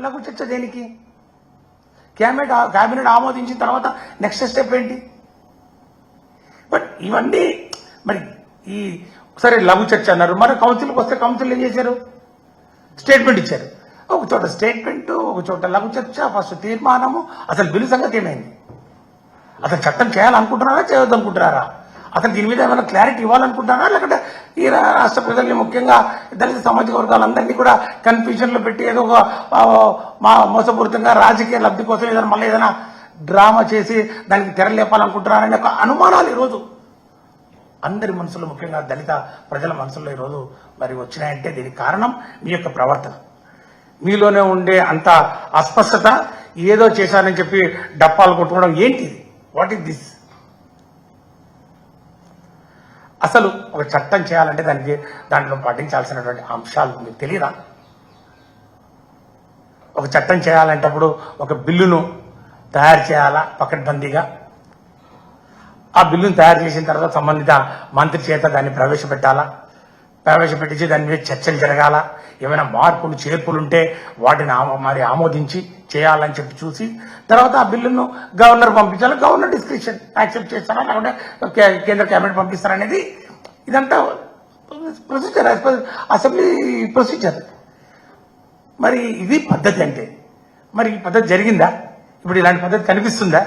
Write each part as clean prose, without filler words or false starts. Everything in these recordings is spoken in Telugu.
లఘు చర్చ దేనికి? క్యాబినెట్ ఆమోదించిన తర్వాత నెక్స్ట్ స్టెప్ ఏంటి? బట్ ఇవన్నీ మరి ఈ సరే లఘు చర్చ అన్నారు, మరి కౌన్సిల్కి వస్తే కౌన్సిల్ ఏం చేశారు? స్టేట్మెంట్ ఇచ్చారు. ఒక చోట స్టేట్మెంట్, ఒక చోట లఘు చర్చ, ఫస్ట్ తీర్మానము. అసలు బిల్లు సంగతి ఏమైంది? అసలు చట్టం చేయాలనుకుంటున్నారా, చేయొద్దనుకుంటున్నారా? అసలు దీని మీద ఏమైనా క్లారిటీ ఇవ్వాలనుకుంటున్నారా, లేకపోతే ఈ రాష్ట్ర ప్రజల్ని ముఖ్యంగా దళిత సామాజిక వర్గాలందరినీ కూడా కన్ఫ్యూజన్లో పెట్టి ఏదో ఒక మోసపూరితంగా రాజకీయ లబ్ధి కోసం ఏదైనా మళ్ళీ ఏదైనా డ్రామా చేసి దానికి తెరలేపాలనుకుంటున్నారనే ఒక అనుమానాలు ఈరోజు అందరి మనసులో, ముఖ్యంగా దళిత ప్రజల మనసులో ఈరోజు మరి వచ్చినాయంటే దీనికి కారణం మీ యొక్క ప్రవర్తన. మీలోనే ఉండే అంత అస్పష్టత, ఏదో చేశారని చెప్పి డప్పాలు కొట్టుకోవడం ఏంటిది? What is this? అసలు ఒక చట్టం చేయాలంటే దాంట్లో పాటించాల్సినటువంటి అంశాలు మీకు తెలియదా? ఒక చట్టం చేయాలంటే అప్పుడు ఒక బిల్లును తయారు చేయాలా పకడ్బందీగా. ఆ బిల్లును తయారు చేసిన తర్వాత సంబంధిత మంత్రి చేత దాన్ని ప్రవేశపెట్టించి దాని మీద చర్చలు జరగాల. ఏమైనా మార్పులు చేర్పులు ఉంటే వాటిని మరి ఆమోదించి చేయాలని చెప్పి చూసి తర్వాత ఆ బిల్లును గవర్నర్ పంపించాలి. గవర్నర్ డిస్క్రిప్షన్ యాక్సెప్ట్ చేస్తారా, లేకుంటే కేంద్ర క్యాబినెట్ పంపిస్తారనేది ఇదంతా ప్రొసీజర్, అసెంబ్లీ ప్రొసీజర్. మరి ఇది పద్ధతి అంటే మరి ఈ పద్ధతి జరిగిందా? ఇప్పుడు ఇలాంటి పద్ధతి కనిపిస్తుందా?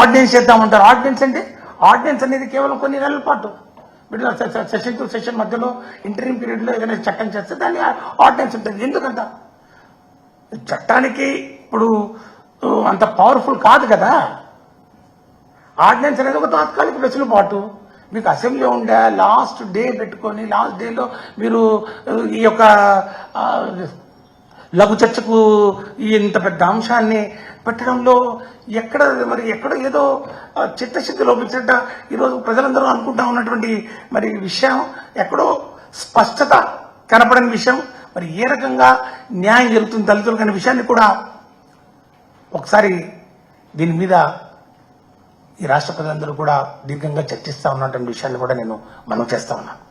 ఆర్డినెన్స్ చేద్దామంటారు. ఆర్డినెన్స్ అనేది కేవలం కొన్ని నెలల పాటు సెషన్ టు సెషన్ మధ్యలో ఇంటర్వ్యూ పీరియడ్ లో ఏదైనా చట్టం చేస్తే దాన్ని ఆర్డినెన్స్ ఉంటుంది. ఎందుకంత చట్టానికి ఇప్పుడు అంత పవర్ఫుల్ కాదు కదా. ఆర్డినెన్స్ అనేది ఒక తాత్కాలిక వెసులుబాటు. మీకు అసెంబ్లీ ఉండే లాస్ట్ డే పెట్టుకొని లాస్ట్ డేలో మీరు ఈ యొక్క లఘు చర్చకు ఇంత పెద్ద అంశాన్ని పెట్టడంలో ఎక్కడ ఏదో చిత్తశుద్ధి లోపించట ఈరోజు ప్రజలందరూ అనుకుంటా ఉన్నటువంటి మరి విషయం, ఎక్కడో స్పష్టత కనపడని విషయం. మరి ఏ రకంగా న్యాయం జరుగుతుంది దళితులకు అనే విషయాన్ని కూడా ఒకసారి దీని మీద ఈ రాష్ట్ర ప్రజలందరూ కూడా దీర్ఘంగా చర్చిస్తా ఉన్నటువంటి విషయాన్ని కూడా నేను మనం చేస్తా ఉన్నాను.